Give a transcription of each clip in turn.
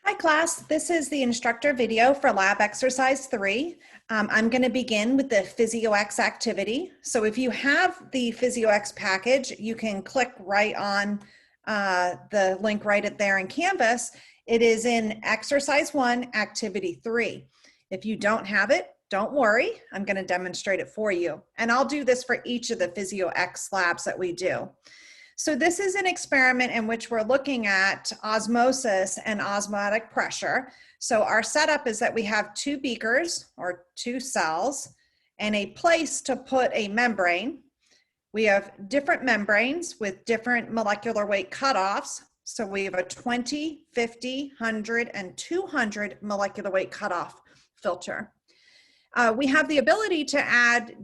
Hi class, this is the instructor video for lab exercise 3. I'm going to begin with the PhysioEx activity. So if you have the PhysioEx package, you can click right on the link right there in Canvas. It is in exercise 1, activity 3. If you don't have it, don't worry, I'm going to demonstrate it for you. And I'll do this for each of the PhysioEx labs that we do. So this is an experiment in which we're looking at osmosis and osmotic pressure. So our setup is that we have 2 beakers or 2 cells and a place to put a membrane. We have different membranes with different molecular weight cutoffs. So we have a 20, 50, 100, and 200 molecular weight cutoff filter. We have the ability to add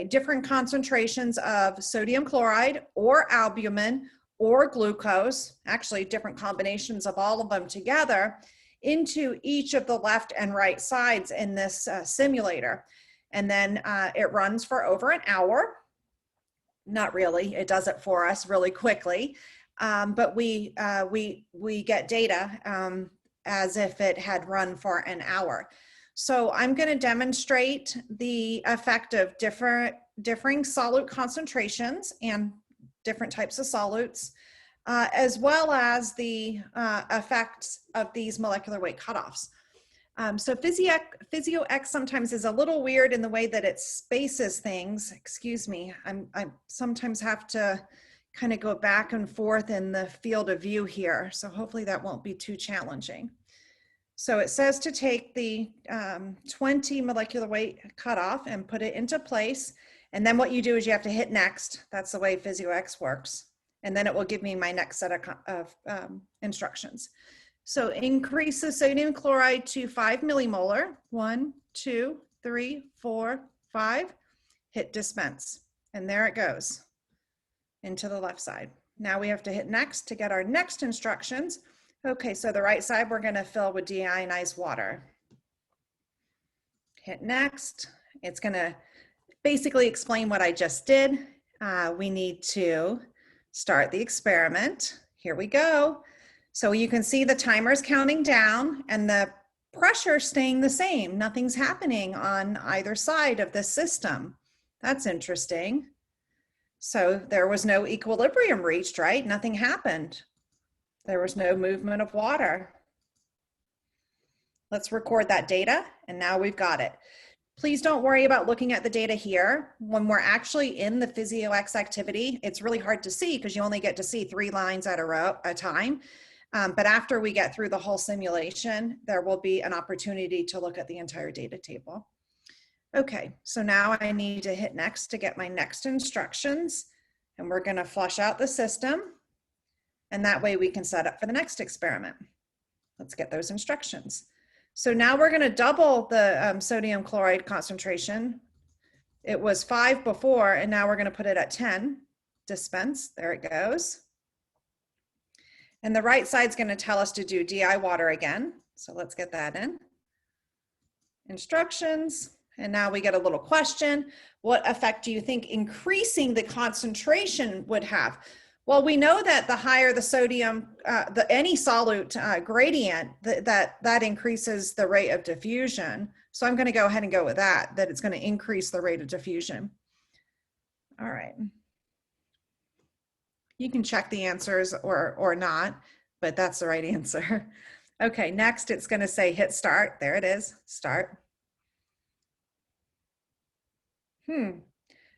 different concentrations of sodium chloride or albumin or glucose, actually different combinations of all of them together, into each of the left and right sides in this simulator. And then it runs for over an hour. Not really, it does it for us really quickly, but we get data as if it had run for an hour. So I'm going to demonstrate the effect of differing solute concentrations and different types of solutes, as well as the effects of these molecular weight cutoffs. So PhysioEx sometimes is a little weird in the way that it spaces things. Excuse me, I sometimes have to kind of go back and forth in the field of view here. So hopefully that won't be too challenging. So it says to take the 20 molecular weight cutoff and put it into place. And then what you do is you have to hit next. That's the way PhysioEx works. And then it will give me my next set of instructions. So increase the sodium chloride to 5 millimolar. 1, 2, 3, 4, 5. Hit dispense. And there it goes into the left side. Now we have to hit next to get our next instructions. Okay, so the right side we're going to fill with deionized water. Hit next. It's going to basically explain what I just did. We need to start the experiment. Here we go. So you can see the timer's counting down and the pressure staying the same. Nothing's happening on either side of this system. That's interesting. So there was no equilibrium reached, right? Nothing happened. There was no movement of water. Let's record that data, and now we've got it. Please don't worry about looking at the data here. When we're actually in the PhysioEx activity, it's really hard to see because you only get to see 3 lines at a time. But after we get through the whole simulation, there will be an opportunity to look at the entire data table. Okay, so now I need to hit next to get my next instructions, and we're going to flush out the system. And that way we can set up for the next experiment. Let's get those instructions. So now we're going to double the sodium chloride concentration. It was 5 before, and now we're going to put it at 10. Dispense, there it goes. And the right side's going to tell us to do DI water again. So let's get that in. Instructions, and now we get a little question. What effect do you think increasing the concentration would have? Well, we know that the higher the sodium, any solute gradient, that increases the rate of diffusion. So I'm going to go ahead and go with that it's going to increase the rate of diffusion. All right. You can check the answers or not, but that's the right answer. Okay, next it's going to say hit start. There it is, start.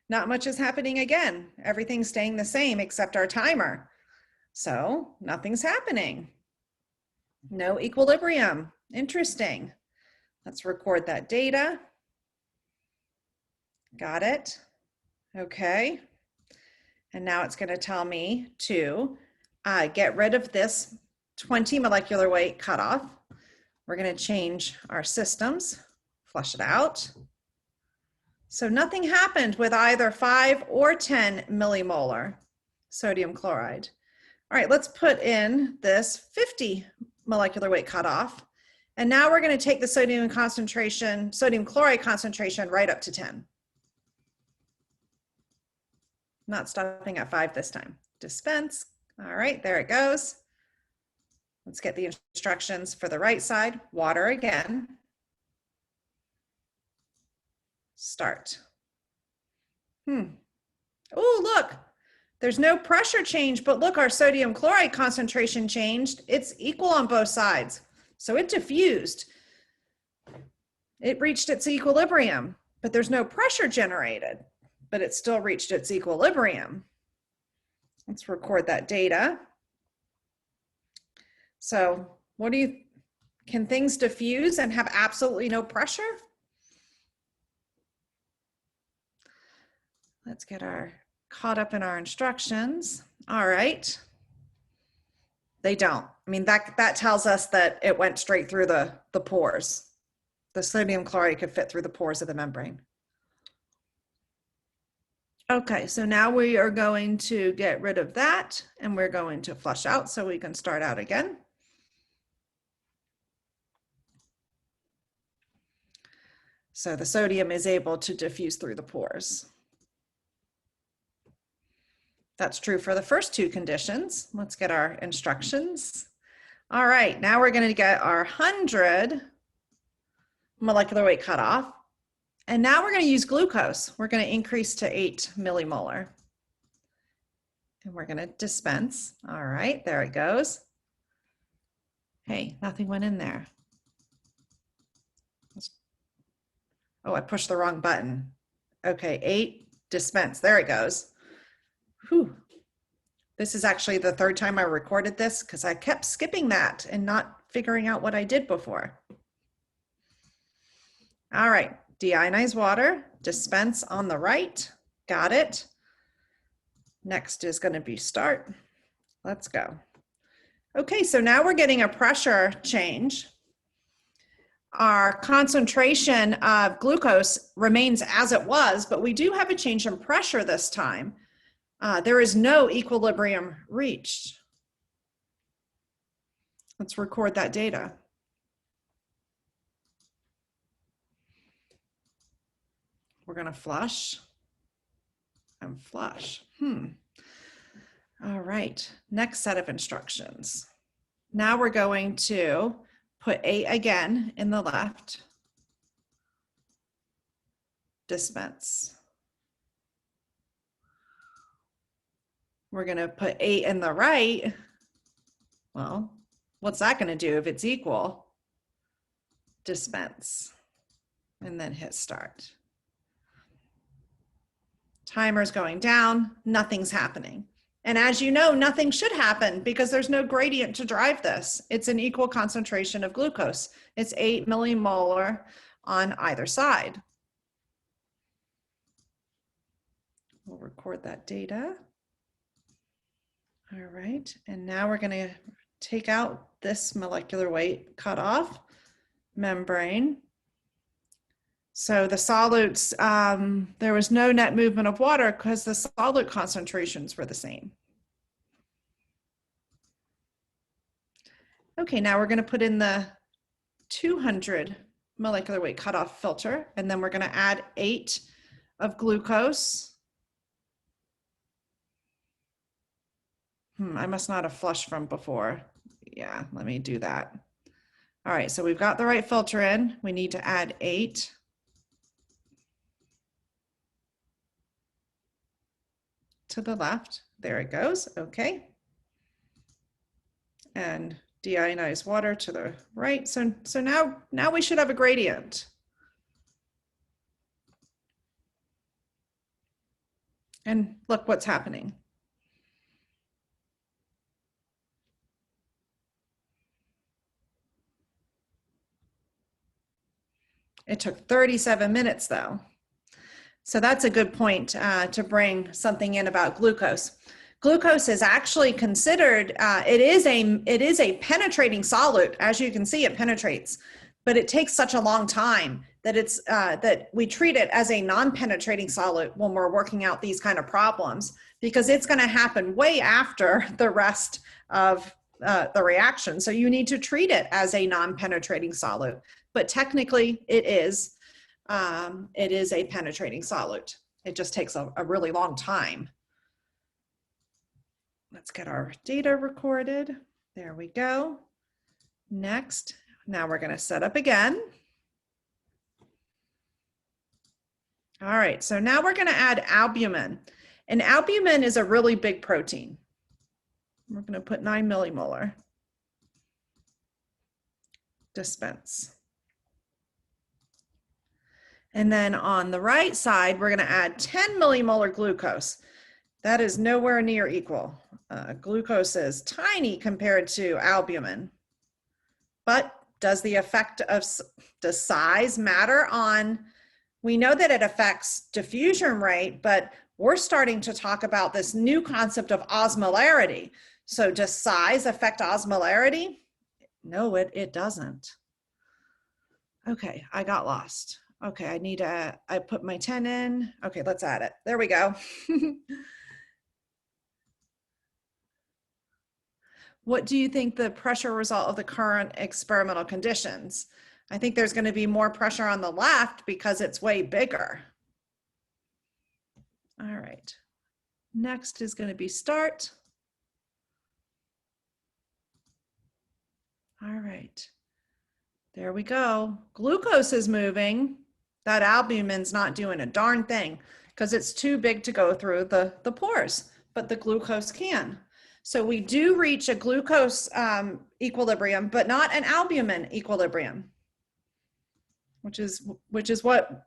Not much is happening again. Everything's staying the same except our timer. So nothing's happening. No equilibrium. Interesting. Let's record that data. Got it. Okay. And now it's going to tell me to get rid of this 20 molecular weight cutoff. We're going to change our systems, flush it out. So nothing happened with either 5 or 10 millimolar sodium chloride. All right, let's put in this 50 molecular weight cutoff. And now we're going to take the sodium chloride concentration right up to 10. Not stopping at 5 this time. Dispense. All right, there it goes. Let's get the instructions for the right side. Water again. Start. Oh, look, there's no pressure change, but look, our sodium chloride concentration changed. It's equal on both sides. So it diffused. It reached its equilibrium, but there's no pressure generated, but it still reached its equilibrium. Let's record that data. So can things diffuse and have absolutely no pressure? Let's get caught up in our instructions. All right. They don't. I mean, that tells us that it went straight through the pores. The sodium chloride could fit through the pores of the membrane. Okay, so now we are going to get rid of that and we're going to flush out so we can start out again. So the sodium is able to diffuse through the pores. That's true for the first two conditions. Let's get our instructions. All right, now we're going to get our 100 molecular weight cutoff. And now we're going to use glucose. We're going to increase to 8 millimolar. And we're going to dispense. All right, there it goes. Hey, nothing went in there. Oh, I pushed the wrong button. Okay, 8, dispense. There it goes. Whew. This is actually the third time I recorded this because I kept skipping that and not figuring out what I did before. All right, deionized water, dispense on the right. Got it. Next is going to be start. Let's go. Okay, so now we're getting a pressure change. Our concentration of glucose remains as it was, but we do have a change in pressure this time. There is no equilibrium reached. Let's record that data. We're going to flush and flush. All right, next set of instructions. Now we're going to put 8 again in the left. Dispense. We're going to put 8 in the right. Well, what's that going to do if it's equal? Dispense. And then hit start. Timer's going down, nothing's happening. And as you know, nothing should happen because there's no gradient to drive this. It's an equal concentration of glucose. It's 8 millimolar on either side. We'll record that data. All right, and now we're going to take out this molecular weight cutoff membrane. So the solutes, there was no net movement of water because the solute concentrations were the same. Okay, now we're going to put in the 200 molecular weight cutoff filter, and then we're going to add 8 of glucose. I must not have flushed from before. Yeah, let me do that. All right, so we've got the right filter in. We need to add 8. To the left, there it goes, okay. And deionized water to the right. So now we should have a gradient. And look what's happening. It took 37 minutes though. So that's a good point to bring something in about glucose. Glucose is actually considered, it is a penetrating solute. As you can see, it penetrates, but it takes such a long time that that we treat it as a non-penetrating solute when we're working out these kind of problems, because it's going to happen way after the rest of the reaction. So you need to treat it as a non-penetrating solute, but technically it is a penetrating solute. It just takes a really long time. Let's get our data recorded. There we go. Next, now we're going to set up again. All right, so now we're going to add albumin. And albumin is a really big protein. We're going to put 9 millimolar. Dispense. And then on the right side, we're going to add 10 millimolar glucose. That is nowhere near equal. Glucose is tiny compared to albumin. But does the effect of, does size matter on, we know that it affects diffusion rate, but we're starting to talk about this new concept of osmolarity. So does size affect osmolarity? No, it doesn't. Okay, I got lost. Okay, I need to, I put my 10 in. Okay, let's add it. There we go. What do you think the pressure result of the current experimental conditions? I think there's going to be more pressure on the left because it's way bigger. All right. Next is going to be start. All right. There we go. Glucose is moving. That albumin's not doing a darn thing because it's too big to go through the pores, but the glucose can. So we do reach a glucose equilibrium, but not an albumin equilibrium, which is what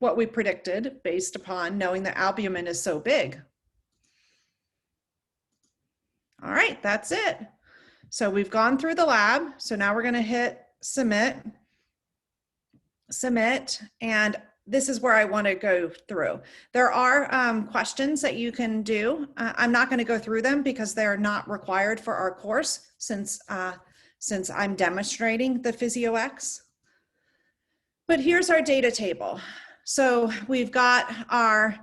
we predicted based upon knowing that albumin is so big. All right, that's it. So we've gone through the lab. So now we're going to hit submit, and this is where I want to go through. There are questions that you can do. I'm not going to go through them because they're not required for our course since I'm demonstrating the PhysioEx. But here's our data table. So we've got our,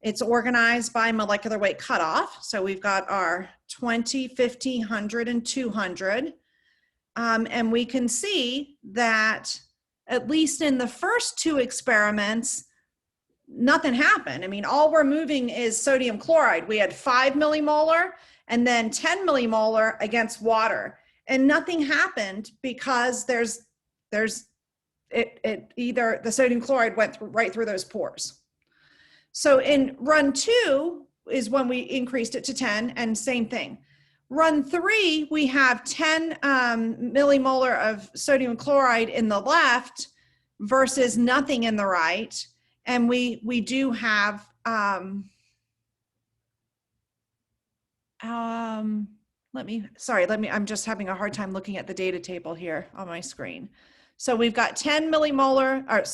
it's organized by molecular weight cutoff. So we've got our 20, 50, 100, and 200. And we can see that at least in the first two experiments, nothing happened. I mean, all we're moving is sodium chloride. We had 5 millimolar and then 10 millimolar against water. And nothing happened because either the sodium chloride went right through those pores. So in run 2 is when we increased it to 10, and same thing. Run 3, we have 10 millimolar of sodium chloride in the left versus nothing in the right. And we do have, I'm just having a hard time looking at the data table here on my screen. So we've got 10 millimolar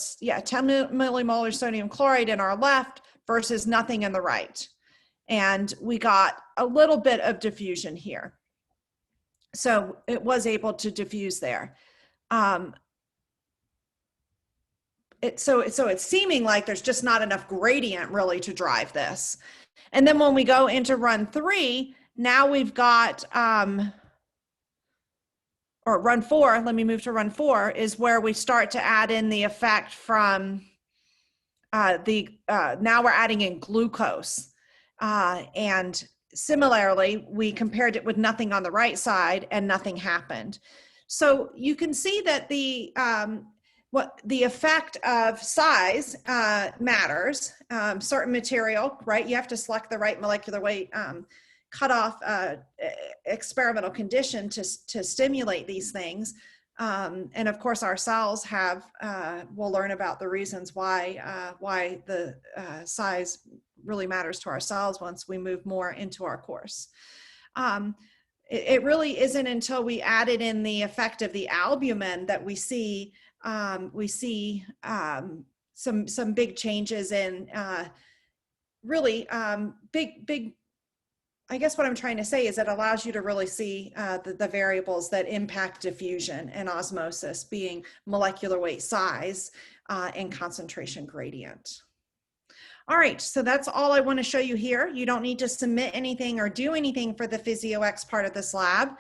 sodium chloride in our left versus nothing in the right. And we got a little bit of diffusion here. So it was able to diffuse there. So it's seeming like there's just not enough gradient really to drive this. And then when we go into run 3, now we've got, or run 4, let me move to run 4, is where we start to add in the effect from now we're adding in glucose. And similarly, we compared it with nothing on the right side and nothing happened. So you can see that the effect of size matters. Certain material, right? You have to select the right molecular weight cutoff experimental condition to stimulate these things. And of course, our cells have, we'll learn about the reasons why the size really matters to our cells once we move more into our course. It really isn't until we added in the effect of the albumin that we see some big changes in really big. I guess what I'm trying to say is it allows you to really see the variables that impact diffusion and osmosis, being molecular weight size and concentration gradient. All right, so that's all I want to show you here. You don't need to submit anything or do anything for the PhysioEx part of this lab.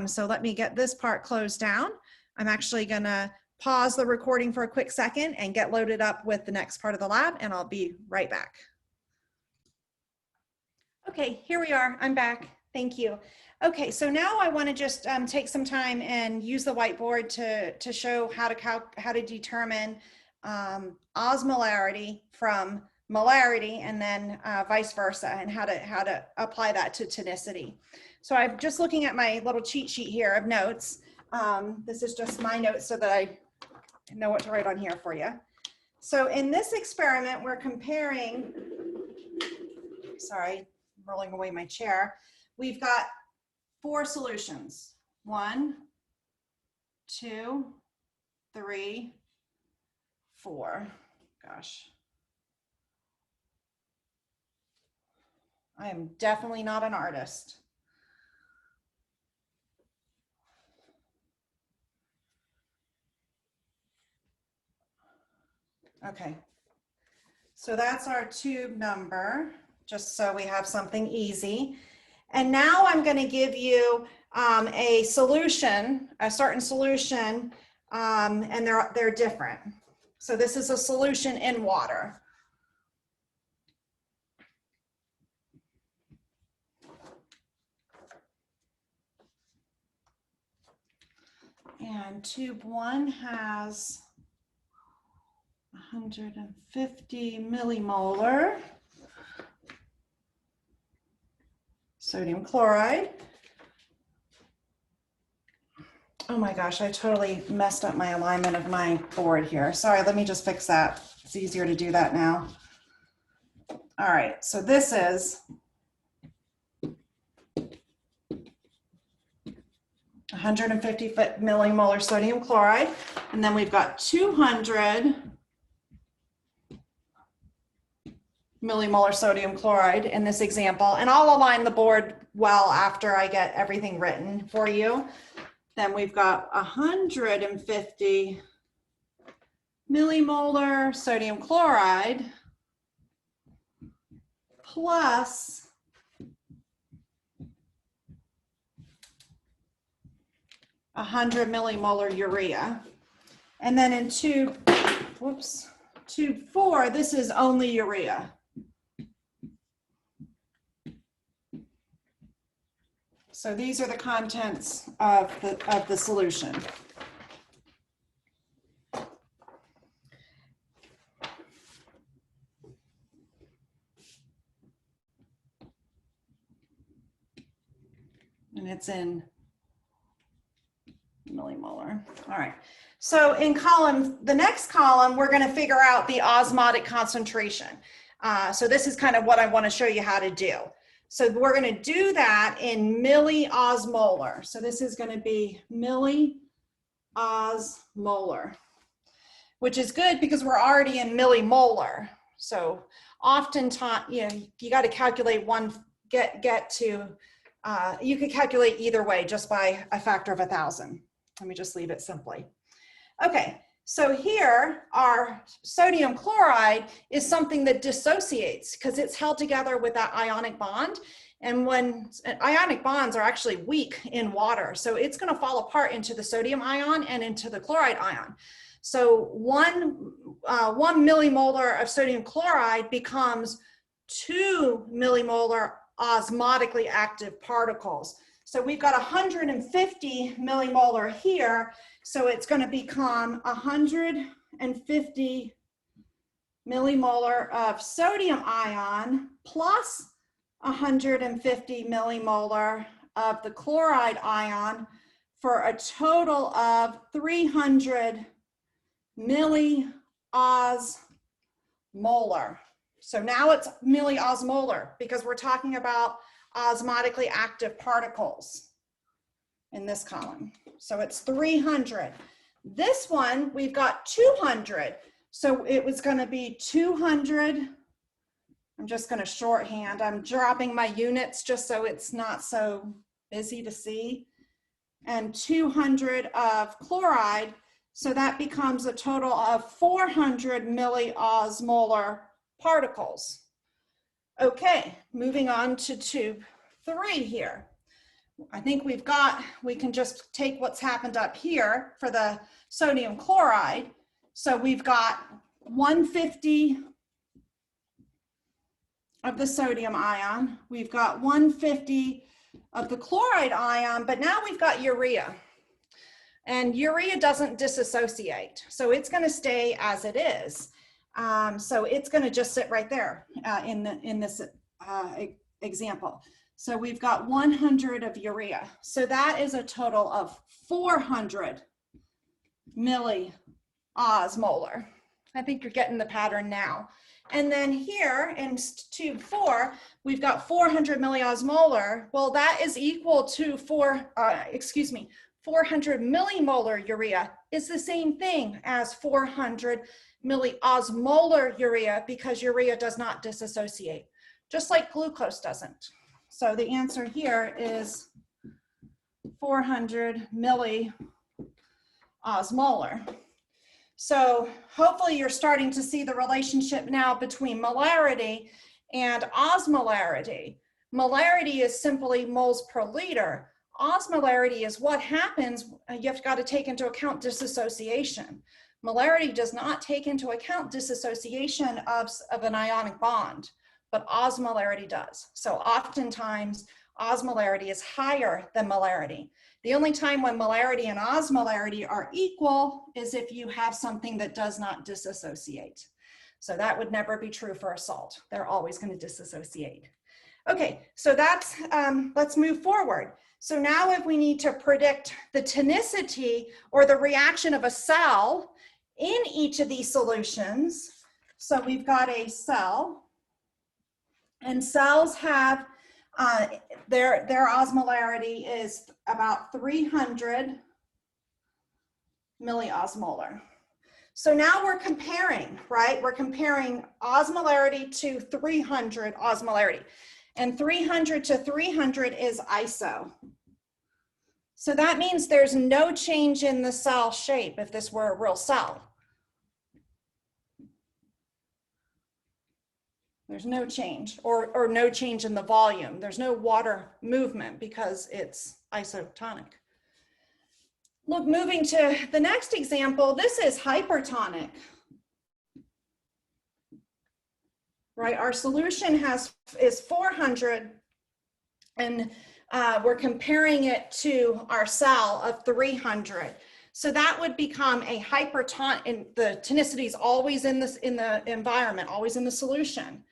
So let me get this part closed down. I'm actually going to pause the recording for a quick second and get loaded up with the next part of the lab, and I'll be right back. Okay, here we are. I'm back. Thank you. Okay, so now I want to just take some time and use the whiteboard to show how to determine osmolarity from molarity, and then vice versa, and how to apply that to tonicity. So I'm just looking at my little cheat sheet here of notes. This is just my notes so that I know what to write on here for you. So in this experiment, we're comparing, sorry, rolling away my chair. We've got 4 solutions. 1, 2, 3, 4. Gosh. I am definitely not an artist. Okay. So that's our tube number, just so we have something easy. And now I'm going to give you a solution, a certain solution, and they're different. So this is a solution in water. And tube 1 has 150 millimolar sodium chloride. Oh my gosh, I totally messed up my alignment of my board here. Sorry, let me just fix that. It's easier to do that now. All right, so this is 150 millimolar sodium chloride, and then we've got 200 millimolar sodium chloride in this example, and I'll align the board well after I get everything written for you. Then we've got 150 millimolar sodium chloride plus 100 millimolar urea. And then in tube 4, this is only urea. So these are the contents of the solution. And it's in millimolar. All right. So in the next column, we're going to figure out the osmotic concentration. So this is kind of what I want to show you how to do. So we're going to do that in milliosmolar. So this is going to be milliosmolar, which is good because we're already in millimolar. So oftentimes, you got to calculate get to, you could calculate either way just by a factor of 1,000. Let me just leave it simply. Okay, so here our sodium chloride is something that dissociates because it's held together with that ionic bond. And when ionic bonds are actually weak in water, so it's going to fall apart into the sodium ion and into the chloride ion. So one millimolar of sodium chloride becomes 2 millimolar osmotically active particles. So we've got 150 millimolar here. So it's going to become 150 millimolar of sodium ion plus 150 millimolar of the chloride ion for a total of 300 milliosmolar. So now it's milliosmolar because we're talking about osmotically active particles in this column. So it's 300. This one, we've got 200. So it was going to be 200. I'm just going to shorthand. I'm dropping my units just so it's not so busy to see. And 200 of chloride. So that becomes a total of 400 milliosmolar particles. Okay, moving on to tube 3 here. I think we can just take what's happened up here for the sodium chloride. So we've got 150 of the sodium ion. We've got 150 of the chloride ion, but now we've got urea. And urea doesn't dissociate, so it's going to stay as it is. So it's going to just sit right there in this example. So we've got 100 of urea. So that is a total of 400 millismolar. I think you're getting the pattern now. And then here in tube 4, we've got 400 milliosmolar. Well, that is equal to 400 millimolar urea is the same thing as 400 milliosmolar urea, because urea does not dissociate, just like glucose doesn't. So the answer here is 400 milliosmolar. So hopefully you're starting to see the relationship now between molarity and osmolarity. Molarity is simply moles per liter. Osmolarity is what happens. You've got to take into account dissociation. Molarity does not take into account dissociation of an ionic bond, but osmolarity does. So oftentimes osmolarity is higher than molarity. The only time when molarity and osmolarity are equal is if you have something that does not dissociate. So that would never be true for a salt. They're always going to dissociate. Okay, so that's, let's move forward. So now if we need to predict the tonicity or the reaction of a cell in each of these solutions, so we've got a cell, and cells have, their osmolarity is about 300 milliosmolar. So now we're comparing, right? We're comparing osmolarity to 300 osmolarity. And 300 to 300 is iso. So that means there's no change in the cell shape if this were a real cell. There's no change, or no change in the volume. There's no water movement because it's isotonic. Look, moving to the next example, this is hypertonic. Right, our solution is 400, and we're comparing it to our cell of 300. So that would become a hypertonic, and the tonicity is always in the environment, always in the solution.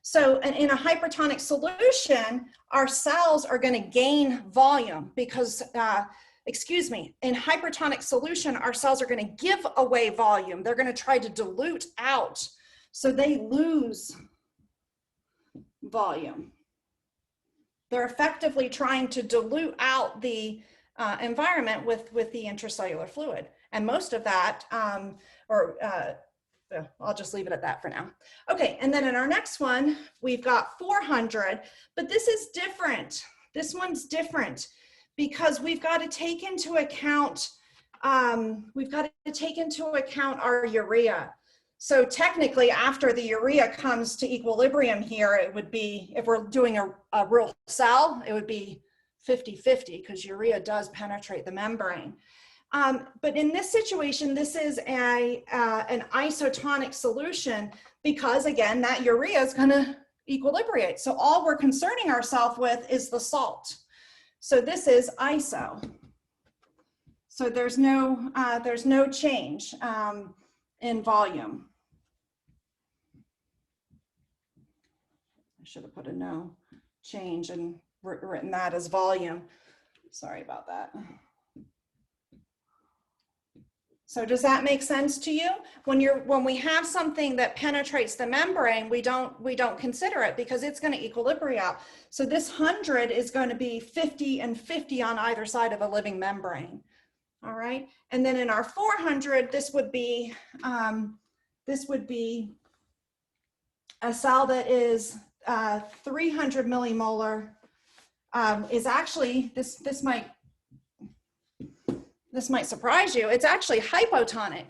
So in a hypertonic solution, our cells are going to gain volume because, in hypertonic solution, our cells are going to give away volume. They're going to try to dilute out. So they lose volume. They're effectively trying to dilute out the environment with the intracellular fluid. And most of that, I'll just leave it at that for now. Okay, and then in our next one, we've got 400, but this is different. This one's different because we've got to take into account, our urea. So technically, after the urea comes to equilibrium here, it would be, if we're doing a real cell, it would be 50-50 because urea does penetrate the membrane. But in this situation, this is an isotonic solution because, again, that urea is going to equilibrate. So all we're concerning ourselves with is the salt. So this is iso. So there's no change in volume. I should have put a no change and written that as volume. Sorry about that. So does that make sense to you? When we have something that penetrates the membrane, we don't consider it because it's going to equilibrate out. So this 100 is going to be 50 and 50 on either side of a living membrane. All right, and then in our 400, this would be a cell that is 300 millimolar. Is actually this might surprise you. It's actually hypotonic.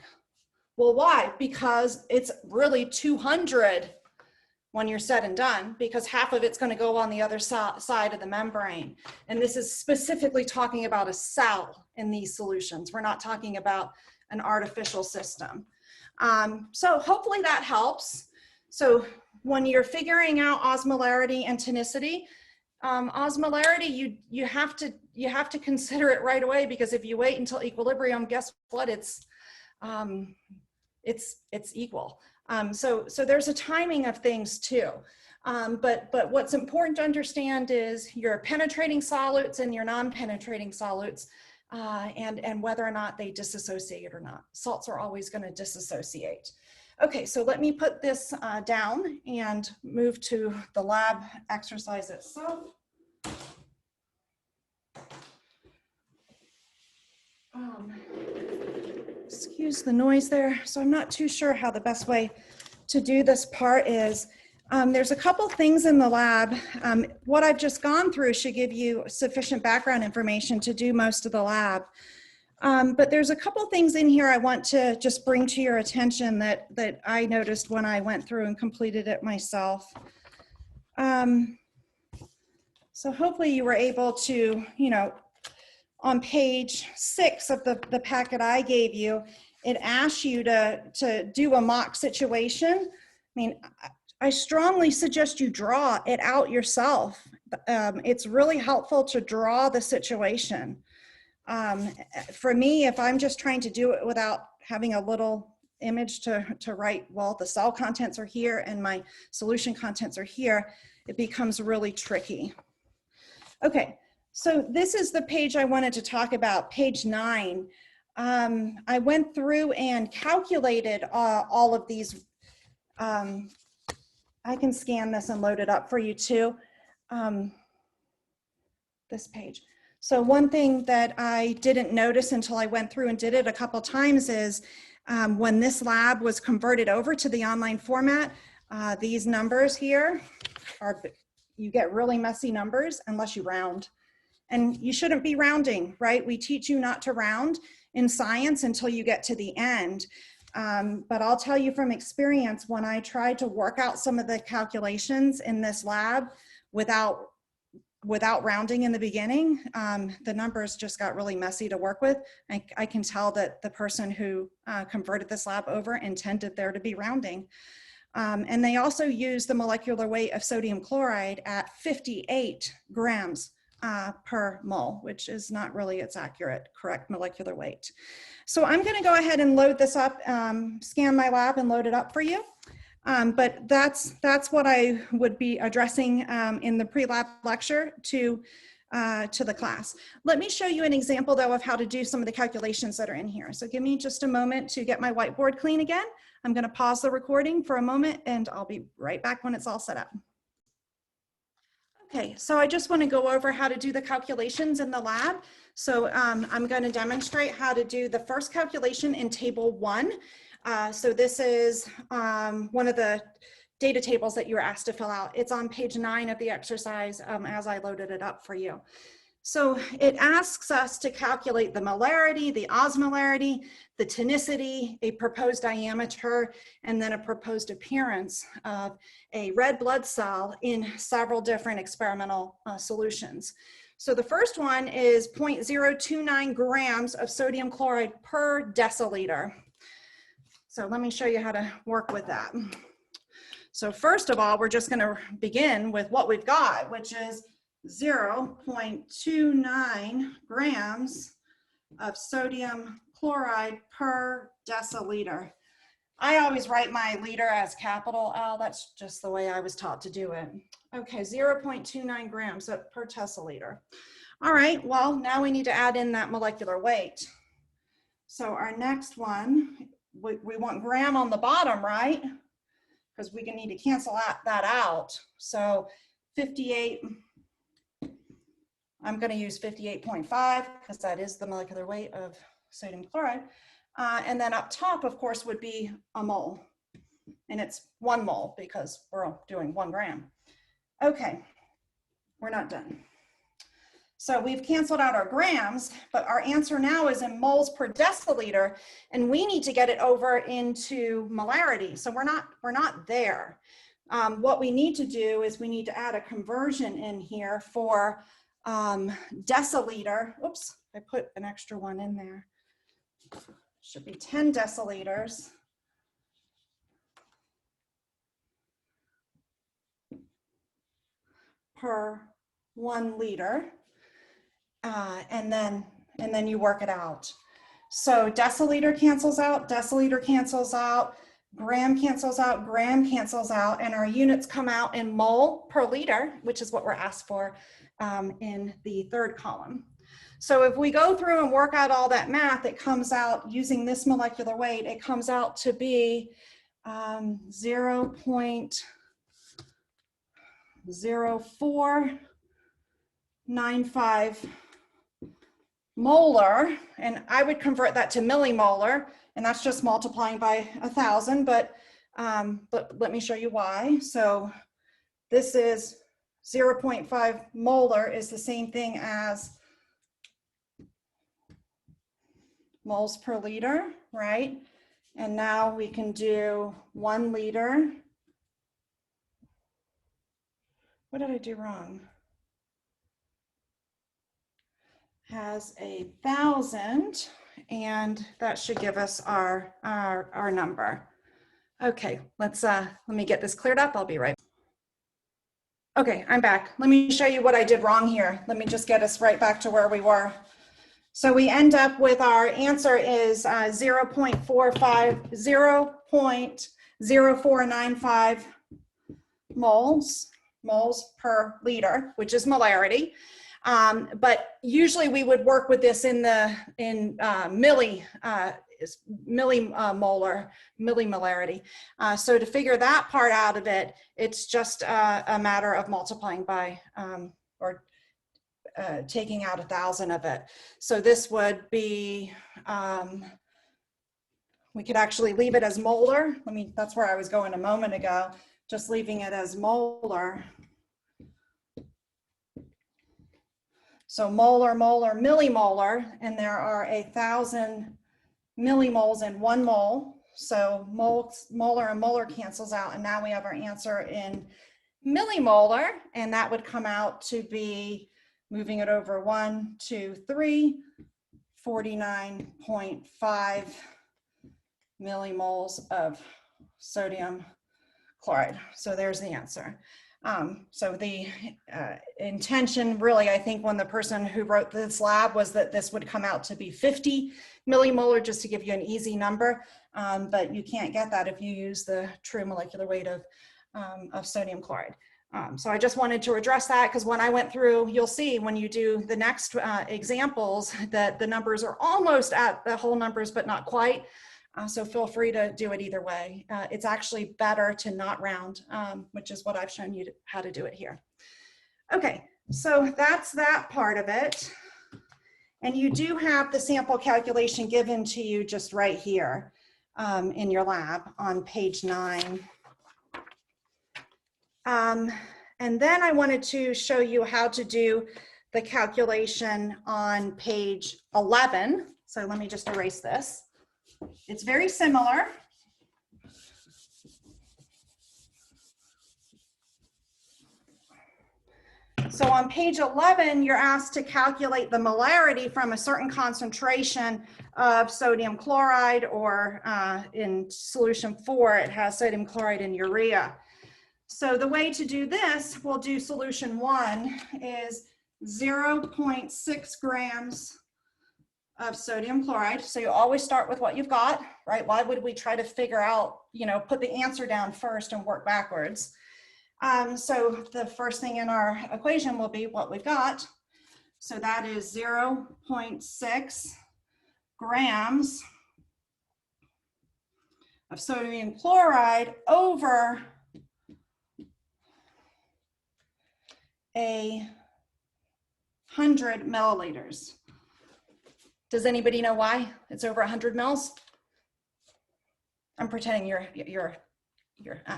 Well, why? Because it's really 200 when you're said and done, because half of it's going to go on the other side of the membrane. And this is specifically talking about a cell in these solutions. We're not talking about an artificial system. So hopefully that helps. So when you're figuring out osmolarity and tonicity, Osmolarity, you have to consider it right away, because if you wait until equilibrium, guess what? It's equal. So there's a timing of things too. But what's important to understand is your penetrating solutes and your non-penetrating solutes, and whether or not they disassociate or not. Salts are always going to disassociate. Okay, so let me put this down and move to the lab exercise itself. Excuse the noise there. So I'm not too sure how the best way to do this part is. There's a couple things in the lab. What I've just gone through should give you sufficient background information to do most of the lab. But there's a couple things in here I want to just bring to your attention that I noticed when I went through and completed it myself. So hopefully you were able to, on page 6 of the packet I gave you, it asks you to do a mock situation. I mean, I strongly suggest you draw it out yourself. It's really helpful to draw the situation. For me, if I'm just trying to do it without having a little image to write, well, the cell contents are here and my solution contents are here, it becomes really tricky. Okay, so this is the page I wanted to talk about, page 9. I went through and calculated all of these. I can scan this and load it up for you too. This page. So one thing that I didn't notice until I went through and did it a couple times is when this lab was converted over to the online format, these numbers here you get really messy numbers unless you round. And you shouldn't be rounding, right? We teach you not to round in science until you get to the end. But I'll tell you from experience, when I tried to work out some of the calculations in this lab without rounding in the beginning, the numbers just got really messy to work with. I can tell that the person who converted this lab over intended there to be rounding. And they also use the molecular weight of sodium chloride at 58 grams per mole, which is not really its correct molecular weight. So I'm going to go ahead and load this up, scan my lab and load it up for you. But that's what I would be addressing in the pre-lab lecture to the class. Let me show you an example though of how to do some of the calculations that are in here. So give me just a moment to get my whiteboard clean again. I'm going to pause the recording for a moment and I'll be right back when it's all set up. Okay, so I just want to go over how to do the calculations in the lab. So I'm going to demonstrate how to do the first calculation in table 1. So this is one of the data tables that you were asked to fill out. It's on page 9 of the exercise as I loaded it up for you. So it asks us to calculate the molarity, the osmolarity, the tonicity, a proposed diameter, and then a proposed appearance of a red blood cell in several different experimental solutions. So the first one is 0.029 grams of sodium chloride per deciliter. So let me show you how to work with that. So first of all, we're just going to begin with what we've got, which is 0.29 grams of sodium chloride per deciliter. I always write my liter as capital L. That's just the way I was taught to do it. Okay, 0.29 grams per deciliter. All right, well, now we need to add in that molecular weight. So our next one, we want gram on the bottom, right? Because we need to cancel that out. So 58, I'm going to use 58.5 because that is the molecular weight of sodium chloride. And then up top, of course, would be a mole. And it's 1 mole because we're doing 1 gram. Okay, we're not done. So we've canceled out our grams, but our answer now is in moles per deciliter, and we need to get it over into molarity. So we're not there. What we need to do is we need to add a conversion in here for deciliter. Oops, I put an extra one in there. Should be 10 deciliters per 1 liter, and then you work it out. So deciliter cancels out, gram cancels out, gram cancels out, and our units come out in mole per liter, which is what we're asked for in the third column. So if we go through and work out all that math, it comes out using this molecular weight, it comes out to be 0.0495 molar, and I would convert that to millimolar, and that's just multiplying by 1,000, but let me show you why. So this is 0.5 molar is the same thing as moles per liter, right? And now we can do 1 liter. What did I do wrong? Has 1,000, and that should give us our number. Okay, let me get this cleared up. I'll be right back. Okay, I'm back. Let me show you what I did wrong here. Let me just get us right back to where we were. So we end up with our answer is 0.0495 moles per liter, which is molarity. But usually we would work with this in millimolarity. So to figure that part out of it, it's just a matter of multiplying by taking out 1,000 of it. So this would be, we could actually leave it as molar. That's where I was going a moment ago, just leaving it as molar. So molar, molar, millimolar, and there are 1,000 millimoles in 1 mole. So molar and molar cancels out, and now we have our answer in millimolar, and that would come out to be, moving it over 1, 2, 3, 49.5 millimoles of sodium chloride. So there's the answer. So the intention really, I think, when the person who wrote this lab was that this would come out to be 50 millimolar, just to give you an easy number, but you can't get that if you use the true molecular weight of sodium chloride. So I just wanted to address that, because when I went through, you'll see when you do the next examples that the numbers are almost at the whole numbers, but not quite. So feel free to do it either way. It's actually better to not round, which is what I've shown you how to do it here. Okay, so that's that part of it. And you do have the sample calculation given to you just right here in your lab on page 9. And then I wanted to show you how to do the calculation on page 11. So let me just erase this. It's very similar. So on page 11, you're asked to calculate the molarity from a certain concentration of sodium chloride, or in solution 4, it has sodium chloride and urea. So the way to do this, we'll do solution 1 is 0.6 grams of sodium chloride. So you always start with what you've got, right? Why would we try to figure out, put the answer down first and work backwards? So the first thing in our equation will be what we've got. So that is 0.6 grams of sodium chloride over 100 milliliters. Does anybody know why it's over 100 mils? I'm pretending you're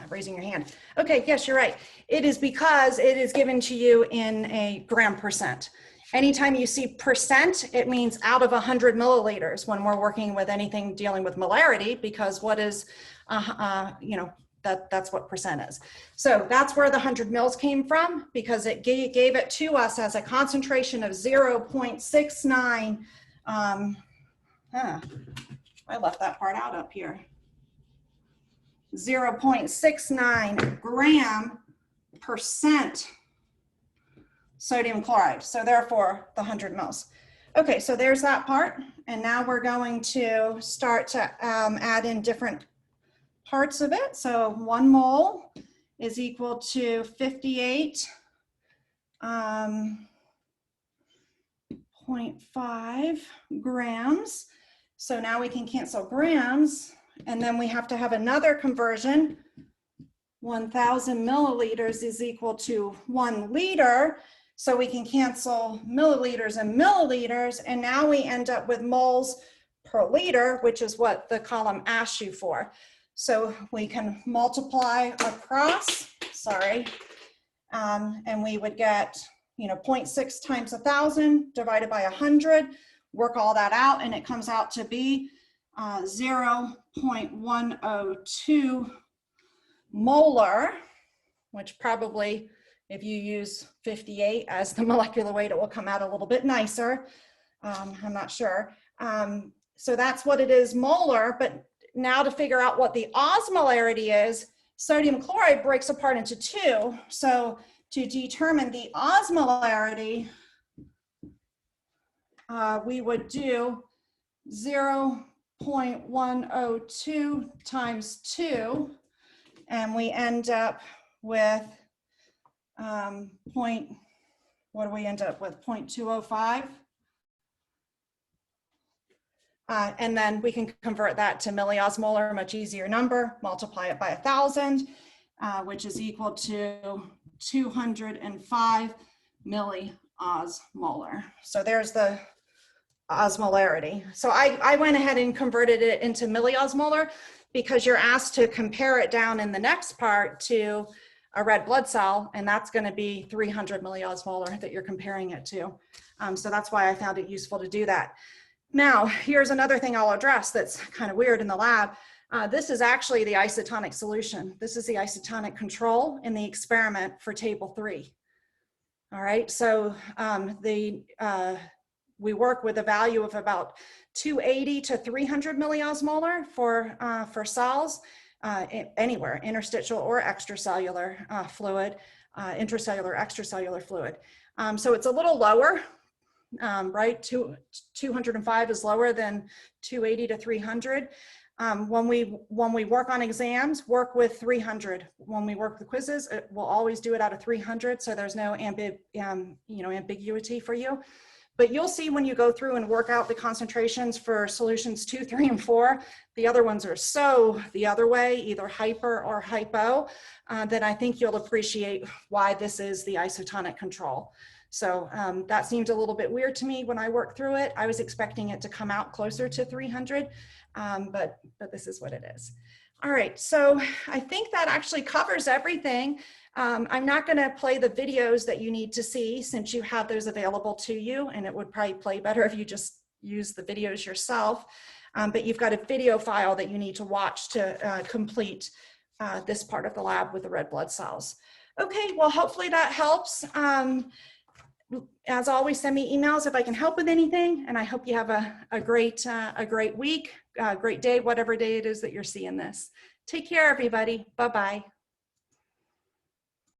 raising your hand. Okay, yes, you're right. It is because it is given to you in a gram percent. Anytime you see percent, it means out of 100 milliliters when we're working with anything dealing with molarity, because what is, that's what percent is. So that's where the 100 mils came from, because it gave it to us as a concentration of 0.69. I left that part out up here. 0.69 gram percent sodium chloride. So therefore the 100 mils. Okay, so there's that part. And now we're going to start to add in different parts of it. So 1 mole is equal to 58.5 grams. So now we can cancel grams, and then we have to have another conversion. 1,000 milliliters is equal to 1 liter. So we can cancel milliliters and milliliters, and now we end up with moles per liter, which is what the column asks you for. So we can multiply across, and we would get, 0.6 times 1,000 divided by 100, work all that out, and it comes out to be 0.102 molar, which probably, if you use 58 as the molecular weight, it will come out a little bit nicer. I'm not sure. So that's what it is, molar. But now to figure out what the osmolarity is, sodium chloride breaks apart into 2. So to determine the osmolarity, we would do 0.102 times 2, and we end up with what do we end up with? 0.205. And then we can convert that to milliosmolar, much easier number, multiply it by 1,000, which is equal to 205 milliosmolar. So there's the osmolarity. So I went ahead and converted it into milliosmolar because you're asked to compare it down in the next part to a red blood cell, and that's going to be 300 milliosmolar that you're comparing it to. So that's why I found it useful to do that. Now, here's another thing I'll address that's kind of weird in the lab. This is actually the isotonic solution. This is the isotonic control in the experiment for table 3. All right, so we work with a value of about 280 to 300 milliosmolar for cells anywhere, interstitial or extracellular fluid, intracellular, extracellular fluid. So it's a little lower, right? 205 is lower than 280 to 300. When we work on exams, work with 300. When we work with quizzes, we'll always do it out of 300, so there's no ambiguity for you. But you'll see when you go through and work out the concentrations for solutions 2, 3, and 4, the other ones are so the other way, either hyper or hypo, that I think you'll appreciate why this is the isotonic control. So that seemed a little bit weird to me when I worked through it. I was expecting it to come out closer to 300, but this is what it is. All right, so I think that actually covers everything. I'm not going to play the videos that you need to see since you have those available to you, and it would probably play better if you just use the videos yourself. But you've got a video file that you need to watch to complete this part of the lab with the red blood cells. Okay, well, hopefully that helps. As always, send me emails if I can help with anything, and I hope you have a great week, a great day, whatever day it is that you're seeing this. Take care, everybody. Bye-bye.